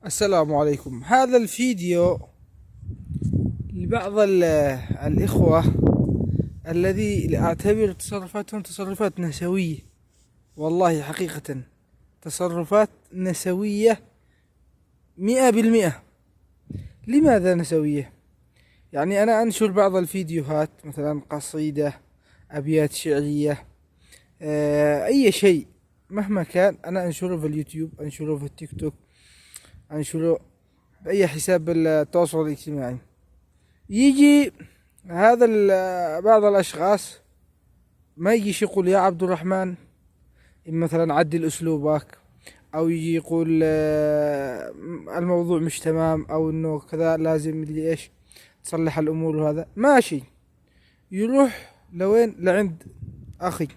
السلام عليكم. هذا الفيديو لبعض الإخوة الذي أعتبر تصرفاتهم تصرفات نسوية. والله حقيقة تصرفات نسوية 100%. لماذا نسوية؟ يعني أنا أنشر بعض الفيديوهات، مثلا قصيدة، أبيات شعرية، أي شيء مهما كان، أنا أنشره في اليوتيوب، أنشره في التيك توك، أنشره بأي حساب التواصل الاجتماعي. يجي هذا بعض الأشخاص ما يجيش يقول يا عبد الرحمن مثلا عدل أسلوبك، أو يجي يقول الموضوع مش تمام، أو إنه كذا لازم مدري إيش تصلح الأمور. وهذا ماشي، يروح لوين؟ لعند أخي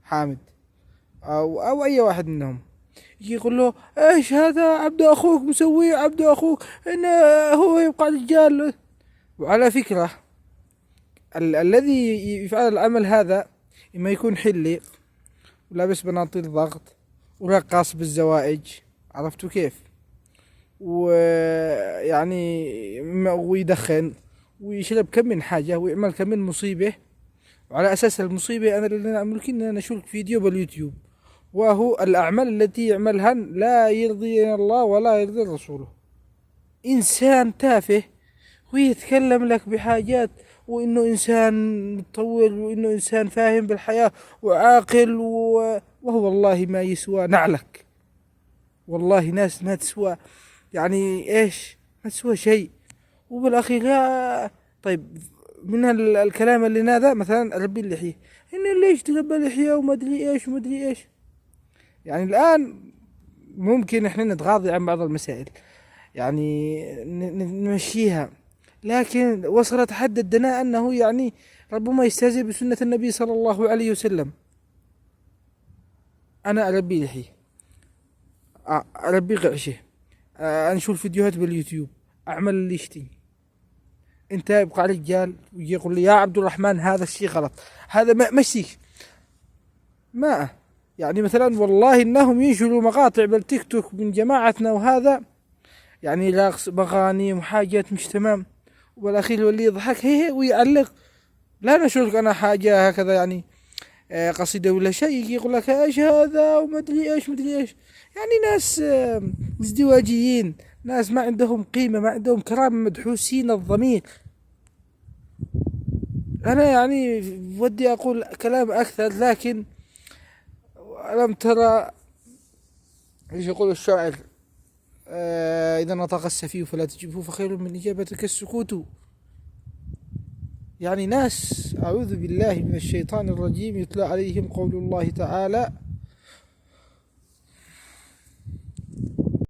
حامد أو أي واحد منهم، يجي يقول له ايش هذا عبد اخوك مسوي، عبد اخوك انه هو يبقى رجال. وعلى فكرة الذي يفعل العمل هذا اما يكون حلي ولابس بناطيل ضغط ورقاص بالزوائج، عرفتوا كيف؟ ويعني ويدخن ويشرب كم من حاجة ويعمل كم من مصيبة، وعلى أساس المصيبة أنا اللي أعمل كنا نشوف فيديو باليوتيوب، وهو الأعمال التي يعملها لا يرضي الله ولا يرضي رسوله. إنسان تافه ويتكلم لك بحاجات، وإنه إنسان متطور، وإنه إنسان فاهم بالحياة وعاقل وهو والله ما يسوى نعلك. والله ناس ما تسوى، يعني إيش، ما تسوى شيء. وبالأخير طيب، من الكلام اللي نادى مثلا ربي اللحية، إنه ليش تربى لحية وما أدري إيش وما أدري إيش. يعني الآن ممكن إحنا نتغاضى عن بعض المسائل، يعني نمشيها، لكن وصلت حد الدناء أنه يعني ربما يستهزئ بسنة النبي صلى الله عليه وسلم. أنا أربي لحية، أربي غعشة، أنشر فيديوهات باليوتيوب، أعمل اللي يشتي. أنت يبقى رجال ويجي يقول لي يا عبد الرحمن هذا الشيء غلط، هذا ما مشيك ما. يعني مثلا والله انهم ينشروا مقاطع بالتيك توك من جماعتنا، وهذا يعني رقص مغاني وحاجات مش تمام، والاخير يولي يضحك هي ويعلق. لا نشرك انا حاجة هكذا، يعني قصيدة ولا شيء، يجي يقول لك ايش هذا وما ادري ايش مدري ايش. يعني ناس ازدواجيين، ناس ما عندهم قيمة، ما عندهم كرامة، مدحوسين الضمير. انا يعني ودي اقول كلام اكثر، لكن ألم ترى ايش يقول الشاعر؟ إذا نطق السفيه فلا تجبه فخير من إجابتك السكوت. يعني ناس أعوذ بالله من الشيطان الرجيم يتلى عليهم قول الله تعالى